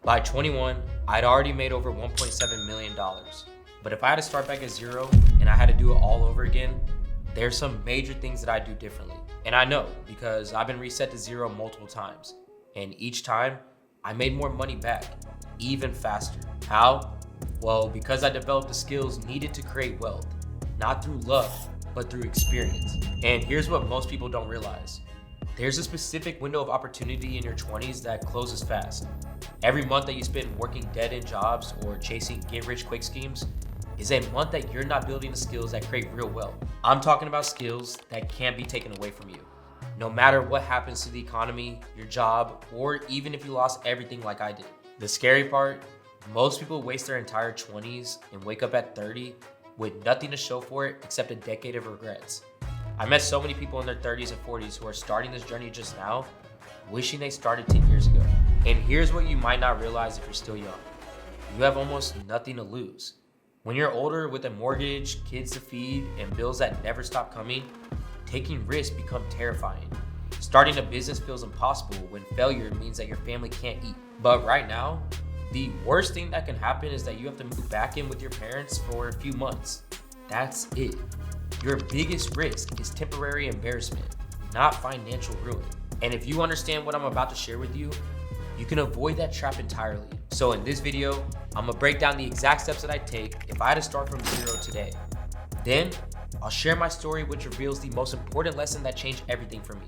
By 21, I'd already made over $1.7 million. But if I had to start back at zero and I had to do it all over again, there's some major things that I do differently. And I know because I've been reset to zero multiple times. And each time, I made more money back, even faster. How? Well, because I developed the skills needed to create wealth, not through luck, but through experience. And here's what most people don't realize. There's a specific window of opportunity in your 20s that closes fast. Every month that you spend working dead-end jobs or chasing get-rich-quick schemes is a month that you're not building the skills that create real wealth. I'm talking about skills that can't be taken away from you. No matter what happens to the economy, your job, or even if you lost everything like I did. The scary part, most people waste their entire 20s and wake up at 30 with nothing to show for it except a decade of regrets. I met so many people in their 30s and 40s who are starting this journey just now, wishing they started 10 years ago. And here's what you might not realize if you're still young. You have almost nothing to lose. When you're older with a mortgage, kids to feed, and bills that never stop coming, taking risks become terrifying. Starting a business feels impossible when failure means that your family can't eat. But right now, the worst thing that can happen is that you have to move back in with your parents for a few months. That's it. Your biggest risk is temporary embarrassment, not financial ruin. And if you understand what I'm about to share with you, you can avoid that trap entirely. So in this video, I'm gonna break down the exact steps that I take if I had to start from zero today. Then, I'll share my story, which reveals the most important lesson that changed everything for me,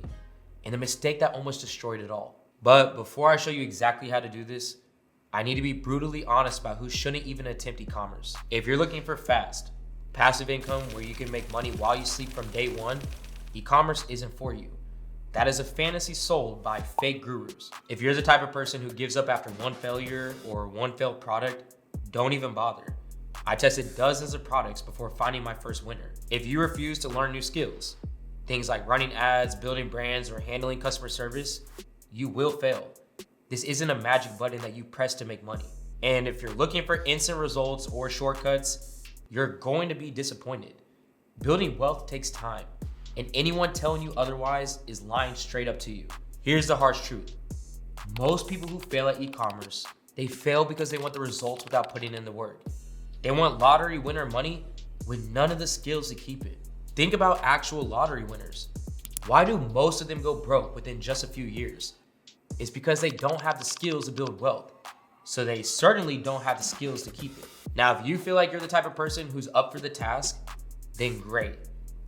and the mistake that almost destroyed it all. But before I show you exactly how to do this, I need to be brutally honest about who shouldn't even attempt e-commerce. If you're looking for fast, passive income where you can make money while you sleep from day one, e-commerce isn't for you. That is a fantasy sold by fake gurus. If you're the type of person who gives up after one failure or one failed product, don't even bother. I tested dozens of products before finding my first winner. If you refuse to learn new skills, things like running ads, building brands, or handling customer service, you will fail. This isn't a magic button that you press to make money. And if you're looking for instant results or shortcuts, you're going to be disappointed. Building wealth takes time, and anyone telling you otherwise is lying straight up to you. Here's the harsh truth. Most people who fail at e-commerce, they fail because they want the results without putting in the work. They want lottery winner money with none of the skills to keep it. Think about actual lottery winners. Why do most of them go broke within just a few years? It's because they don't have the skills to build wealth. So they certainly don't have the skills to keep it. Now, if you feel like you're the type of person who's up for the task, then great.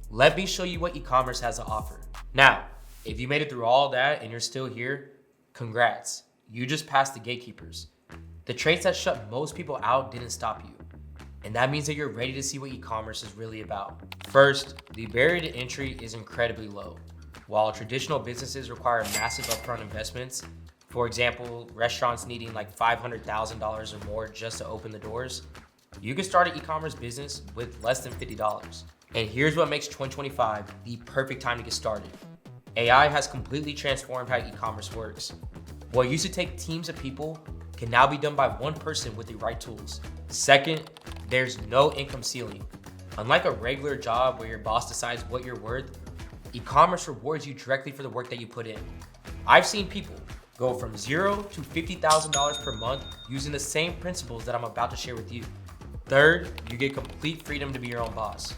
Let me show you what e-commerce has to offer. Now, if you made it through all that and you're still here, congrats. You just passed the gatekeepers. The traits that shut most people out didn't stop you. And that means that you're ready to see what e-commerce is really about. First, the barrier to entry is incredibly low. While traditional businesses require massive upfront investments, for example, restaurants needing like $500,000 or more just to open the doors, you can start an e-commerce business with less than $50. And here's what makes 2025 the perfect time to get started. AI has completely transformed how e-commerce works. What used to take teams of people can now be done by one person with the right tools. Second, there's no income ceiling. Unlike a regular job where your boss decides what you're worth, e-commerce rewards you directly for the work that you put in. I've seen people go from $0 to $50,000 per month using the same principles that I'm about to share with you. Third, you get complete freedom to be your own boss.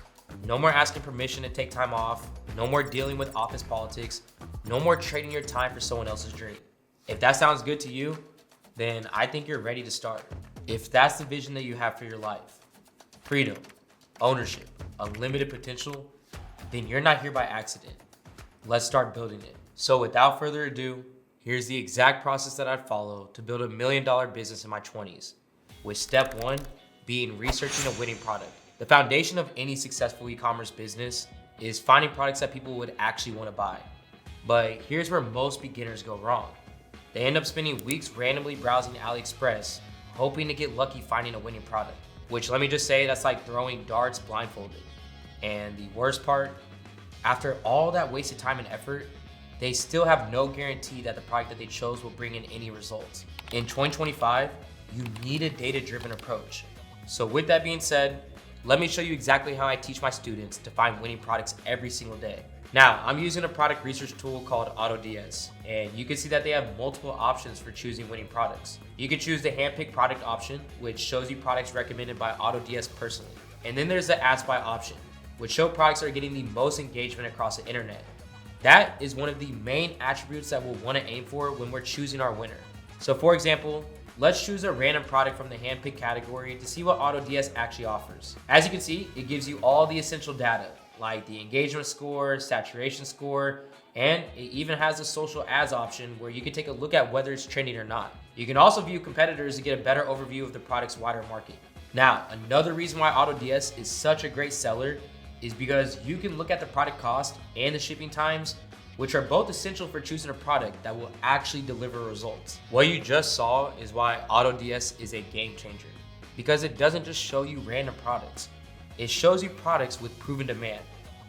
No more asking permission to take time off, no more dealing with office politics, no more trading your time for someone else's dream. If that sounds good to you, then I think you're ready to start. If that's the vision that you have for your life, freedom, ownership, unlimited potential, then you're not here by accident. Let's start building it. So without further ado, here's the exact process that I'd follow to build $1 million business in my 20s, with step one being researching a winning product. The foundation of any successful e-commerce business is finding products that people would actually want to buy. But here's where most beginners go wrong. They end up spending weeks randomly browsing AliExpress, hoping to get lucky finding a winning product, which let me just say, that's like throwing darts blindfolded. And the worst part, after all that wasted time and effort, they still have no guarantee that the product that they chose will bring in any results. In 2025, you need a data-driven approach. So with that being said, let me show you exactly how I teach my students to find winning products every single day. Now, I'm using a product research tool called AutoDS, and you can see that they have multiple options for choosing winning products. You can choose the handpicked product option, which shows you products recommended by AutoDS personally. And then there's the Ads By option, which show products that are getting the most engagement across the internet. That is one of the main attributes that we'll want to aim for when we're choosing our winner. So for example, let's choose a random product from the handpicked category to see what AutoDS actually offers. As you can see, it gives you all the essential data, like the engagement score, saturation score, and it even has a social ads option where you can take a look at whether it's trending or not. You can also view competitors to get a better overview of the product's wider market. Now, another reason why AutoDS is such a great seller is because you can look at the product cost and the shipping times, which are both essential for choosing a product that will actually deliver results. What you just saw is why AutoDS is a game changer, because it doesn't just show you random products. It shows you products with proven demand,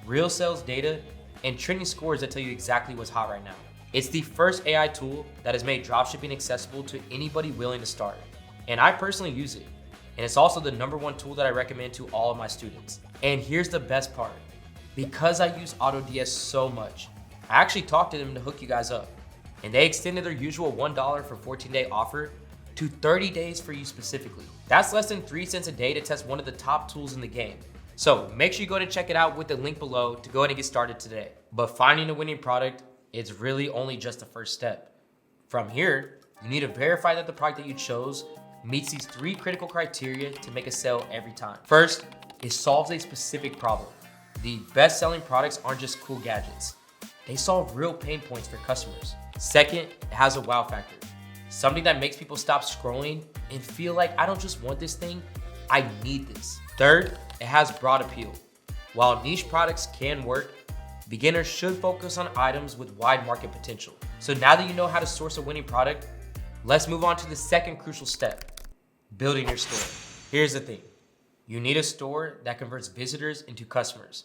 real sales data, and trending scores that tell you exactly what's hot right now. It's the first AI tool that has made dropshipping accessible to anybody willing to start. And I personally use it. And it's also the #1 tool that I recommend to all of my students. And here's the best part. Because I use AutoDS so much, I actually talked to them to hook you guys up. And they extended their usual $1 for 14-day offer to 30 days for you specifically. That's less than 3 cents a day to test one of the top tools in the game. So make sure you go ahead and check it out with the link below to go ahead and get started today. But finding a winning product is really only just the first step. From here, you need to verify that the product that you chose meets these 3 critical criteria to make a sale every time. First, it solves a specific problem. The best-selling products aren't just cool gadgets. They solve real pain points for customers. Second, it has a wow factor. Something that makes people stop scrolling and feel like, I don't just want this thing, I need this. Third, it has broad appeal. While niche products can work, beginners should focus on items with wide market potential. So now that you know how to source a winning product, let's move on to the second crucial step, building your store. Here's the thing. You need a store that converts visitors into customers.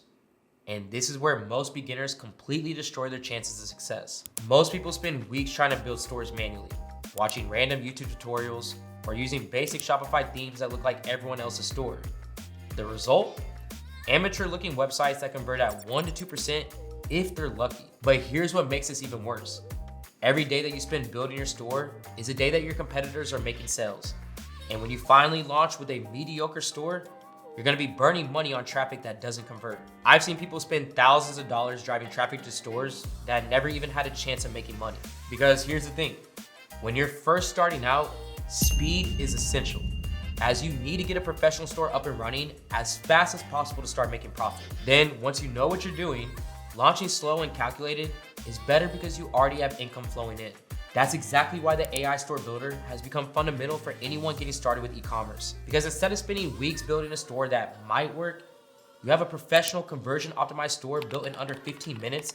And this is where most beginners completely destroy their chances of success. Most people spend weeks trying to build stores manually, watching random YouTube tutorials, or using basic Shopify themes that look like everyone else's store. The result? Amateur-looking websites that convert at 1% to 2% if they're lucky. But here's what makes this even worse. Every day that you spend building your store is a day that your competitors are making sales. And when you finally launch with a mediocre store, you're gonna be burning money on traffic that doesn't convert. I've seen people spend thousands of dollars driving traffic to stores that never even had a chance of making money. Because here's the thing, when you're first starting out, speed is essential, as you need to get a professional store up and running as fast as possible to start making profit. Then once you know what you're doing, launching slow and calculated is better because you already have income flowing in. That's exactly why the AI Store Builder has become fundamental for anyone getting started with e-commerce. Because instead of spending weeks building a store that might work, you have a professional conversion optimized store built in under 15 minutes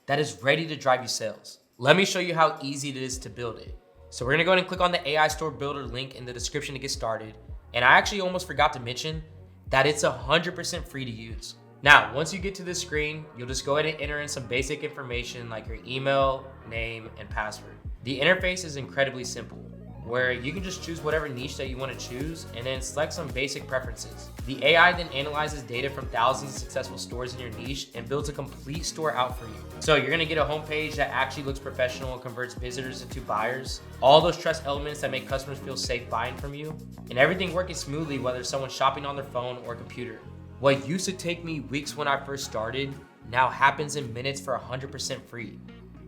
that is ready to drive you sales. Let me show you how easy it is to build it. So we're gonna go ahead and click on the AI Store Builder link in the description to get started. And I actually almost forgot to mention that it's 100% free to use. Now, once you get to this screen, you'll just go ahead and enter in some basic information like your email, name, and password. The interface is incredibly simple, where you can just choose whatever niche that you want to choose and then select some basic preferences. The AI then analyzes data from thousands of successful stores in your niche and builds a complete store out for you. So you're gonna get a homepage that actually looks professional and converts visitors into buyers, all those trust elements that make customers feel safe buying from you, and everything working smoothly whether someone's shopping on their phone or computer. What used to take me weeks when I first started now happens in minutes for 100% free.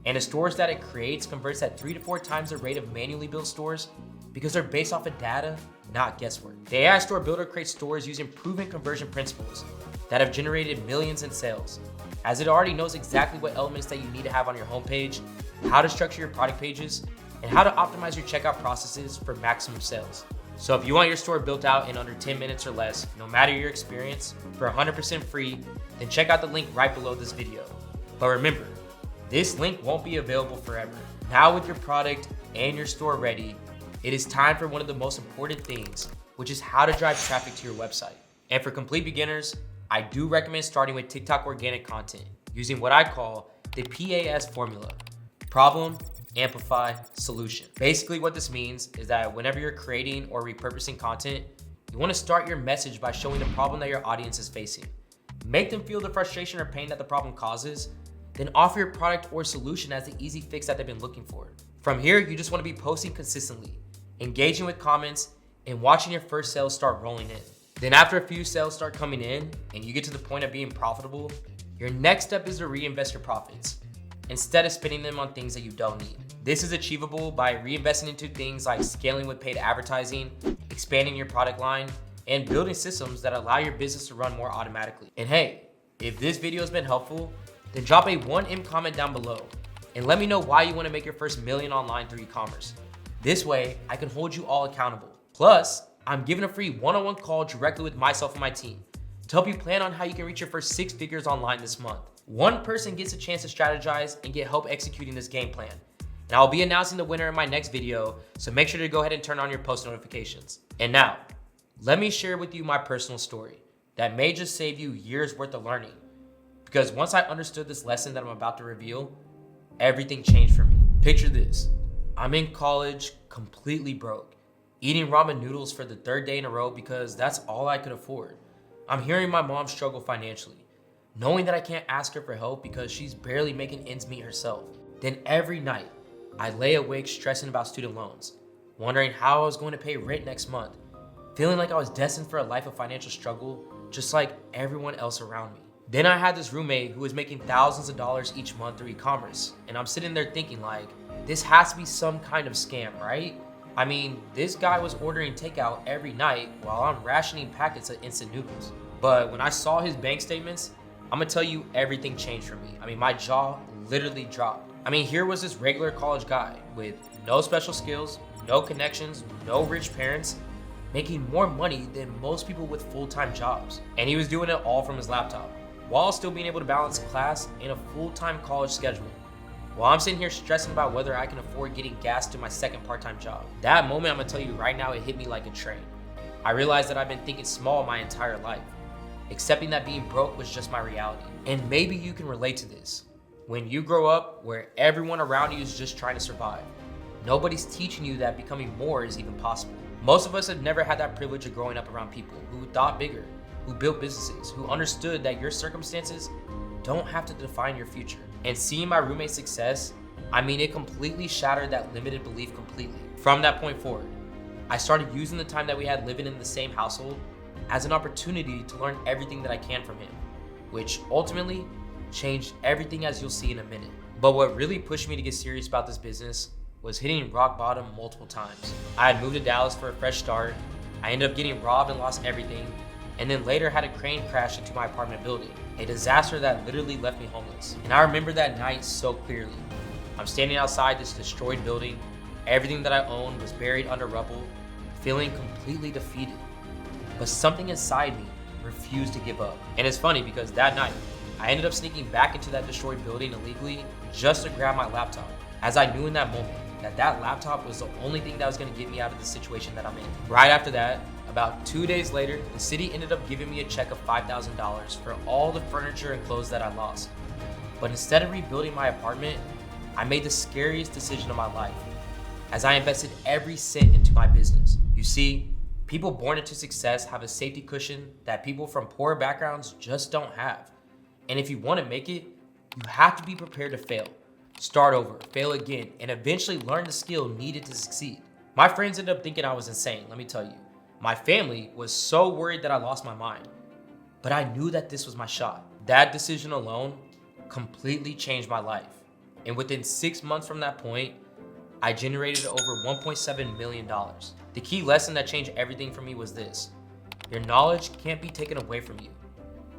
And the stores that it creates converts at 3 to 4 times the rate of manually built stores because they're based off of data, not guesswork. The AI Store Builder creates stores using proven conversion principles that have generated millions in sales, as it already knows exactly what elements that you need to have on your homepage, how to structure your product pages, and how to optimize your checkout processes for maximum sales. So if you want your store built out in under 10 minutes or less, no matter your experience, for 100% free, then check out the link right below this video. But remember, this link won't be available forever. Now with your product and your store ready, it is time for one of the most important things, which is how to drive traffic to your website. And for complete beginners, I do recommend starting with TikTok organic content using what I call the PAS formula: problem, amplify, solution. Basically what this means is that whenever you're creating or repurposing content, you want to start your message by showing the problem that your audience is facing. Make them feel the frustration or pain that the problem causes, then offer your product or solution as the easy fix that they've been looking for. From here, you just want to be posting consistently, engaging with comments, and watching your first sales start rolling in. Then after a few sales start coming in and you get to the point of being profitable, your next step is to reinvest your profits instead of spending them on things that you don't need. This is achievable by reinvesting into things like scaling with paid advertising, expanding your product line, and building systems that allow your business to run more automatically. And hey, if this video has been helpful, then drop a 1M comment down below and let me know why you want to make your first million online through e-commerce. This way, I can hold you all accountable. Plus, I'm giving a free one-on-one call directly with myself and my team to help you plan on how you can reach your first 6 figures online this month. One person gets a chance to strategize and get help executing this game plan. And I'll be announcing the winner in my next video, so make sure to go ahead and turn on your post notifications. And now, let me share with you my personal story that may just save you years worth of learning. Because once I understood this lesson that I'm about to reveal, everything changed for me. Picture this. I'm in college, completely broke, eating ramen noodles for the 3rd day in a row because that's all I could afford. I'm hearing my mom struggle financially, knowing that I can't ask her for help because she's barely making ends meet herself. Then every night, I lay awake stressing about student loans, wondering how I was going to pay rent next month, feeling like I was destined for a life of financial struggle, just like everyone else around me. Then I had this roommate who was making thousands of dollars each month through e-commerce, and I'm sitting there thinking like, this has to be some kind of scam, right? I mean, this guy was ordering takeout every night while I'm rationing packets of instant noodles. But when I saw his bank statements, I'm gonna tell you everything changed for me. I mean, my jaw literally dropped. I mean, here was this regular college guy with no special skills, no connections, no rich parents, making more money than most people with full-time jobs. And he was doing it all from his laptop, while still being able to balance class and a full-time college schedule. While I'm sitting here stressing about whether I can afford getting gas to my second part-time job. That moment, I'm gonna tell you right now, it hit me like a train. I realized that I've been thinking small my entire life, accepting that being broke was just my reality. And maybe you can relate to this. When you grow up where everyone around you is just trying to survive, nobody's teaching you that becoming more is even possible. Most of us have never had that privilege of growing up around people who thought bigger, who built businesses, who understood that your circumstances don't have to define your future. And seeing my roommate's success, I mean, it completely shattered that limited belief completely. From that point forward, I started using the time that we had living in the same household as an opportunity to learn everything that I can from him, which ultimately changed everything, as you'll see in a minute. But what really pushed me to get serious about this business was hitting rock bottom multiple times. I had moved to Dallas for a fresh start. I ended up getting robbed and lost everything, and then later had a crane crash into my apartment building, a disaster that literally left me homeless. And I remember that night so clearly. I'm standing outside this destroyed building. Everything that I owned was buried under rubble, feeling completely defeated. But something inside me refused to give up. And it's funny because that night, I ended up sneaking back into that destroyed building illegally just to grab my laptop, as I knew in that moment that laptop was the only thing that was gonna get me out of the situation that I'm in. Right after that, about 2 days later, the city ended up giving me a check of $5,000 for all the furniture and clothes that I lost. But instead of rebuilding my apartment, I made the scariest decision of my life, as I invested every cent into my business. You see, people born into success have a safety cushion that people from poor backgrounds just don't have. And if you want to make it, you have to be prepared to fail. Start over, fail again, and eventually learn the skill needed to succeed. My friends ended up thinking I was insane, let me tell you. My family was so worried that I lost my mind, but I knew that this was my shot. That decision alone completely changed my life. And within 6 months from that point, I generated over $1.7 million. The key lesson that changed everything for me was this: your knowledge can't be taken away from you.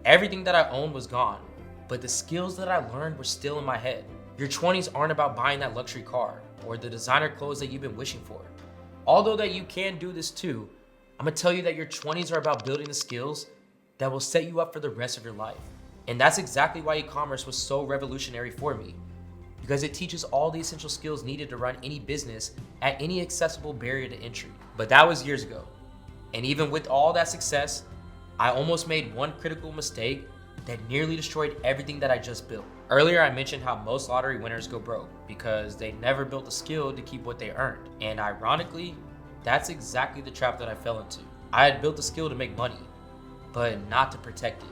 Everything that I owned was gone, but the skills that I learned were still in my head. Your 20s aren't about buying that luxury car or the designer clothes that you've been wishing for. Although that you can do this too, I'm gonna tell you that your 20s are about building the skills that will set you up for the rest of your life. And that's exactly why e-commerce was so revolutionary for me, because it teaches all the essential skills needed to run any business at any accessible barrier to entry. But that was years ago. And even with all that success, I almost made one critical mistake that nearly destroyed everything that I just built. Earlier, I mentioned how most lottery winners go broke because they never built a skill to keep what they earned. And ironically, that's exactly the trap that I fell into. I had built a skill to make money, but not to protect it.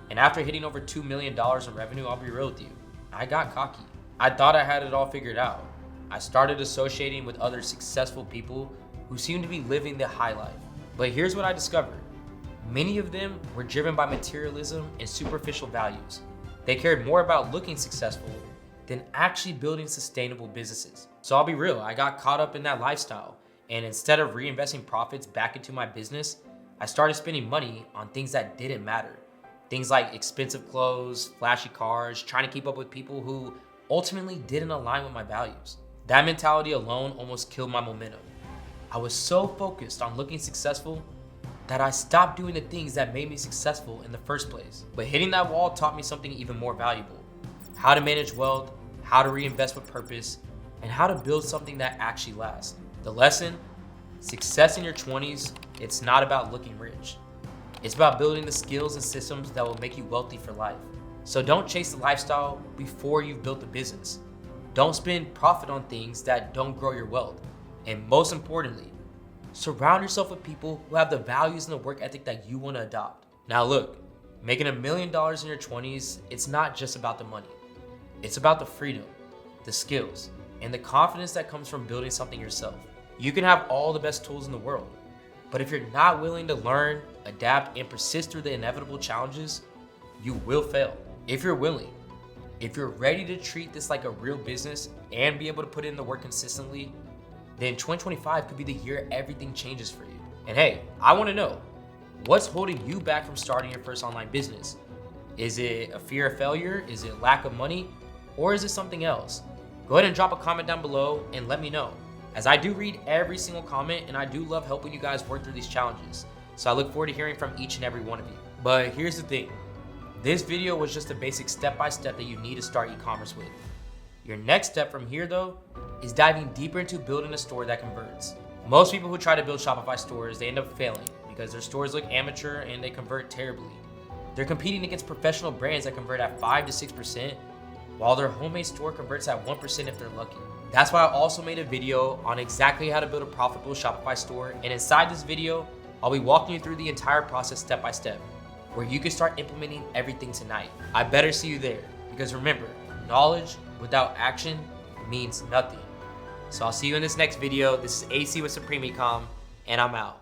And after hitting over $2 million in revenue, I'll be real with you, I got cocky. I thought I had it all figured out. I started associating with other successful people who seemed to be living the high life. But here's what I discovered. Many of them were driven by materialism and superficial values. They cared more about looking successful than actually building sustainable businesses. So I'll be real, I got caught up in that lifestyle. And instead of reinvesting profits back into my business, I started spending money on things that didn't matter. Things like expensive clothes, flashy cars, trying to keep up with people who ultimately didn't align with my values. That mentality alone almost killed my momentum. I was so focused on looking successful that I stopped doing the things that made me successful in the first place. But hitting that wall taught me something even more valuable: how to manage wealth, how to reinvest with purpose, and how to build something that actually lasts. The lesson: success in your 20s, it's not about looking rich. It's about building the skills and systems that will make you wealthy for life. So don't chase the lifestyle before you've built the business. Don't spend profit on things that don't grow your wealth. And most importantly, surround yourself with people who have the values and the work ethic that you want to adopt. Now look, making $1 million in your 20s, it's not just about the money. It's about the freedom, the skills, and the confidence that comes from building something yourself. You can have all the best tools in the world, but if you're not willing to learn, adapt, and persist through the inevitable challenges, you will fail. If you're willing, if you're ready to treat this like a real business and be able to put in the work consistently, then 2025 could be the year everything changes for you. And hey, I want to know, what's holding you back from starting your first online business? Is it a fear of failure? Is it lack of money? Or is it something else? Go ahead and drop a comment down below and let me know, as I do read every single comment and I do love helping you guys work through these challenges. So I look forward to hearing from each and every one of you. But here's the thing. This video was just a basic step-by-step that you need to start e-commerce with. Your next step from here though is diving deeper into building a store that converts. Most people who try to build Shopify stores, they end up failing because their stores look amateur and they convert terribly. They're competing against professional brands that convert at 5 to 6%, while their homemade store converts at 1% if they're lucky. That's why I also made a video on exactly how to build a profitable Shopify store, and inside this video, I'll be walking you through the entire process step by step, where you can start implementing everything tonight. I better see you there, because remember, knowledge without action means nothing. So I'll see you in this next video. This is AC with Supreme Ecom, and I'm out.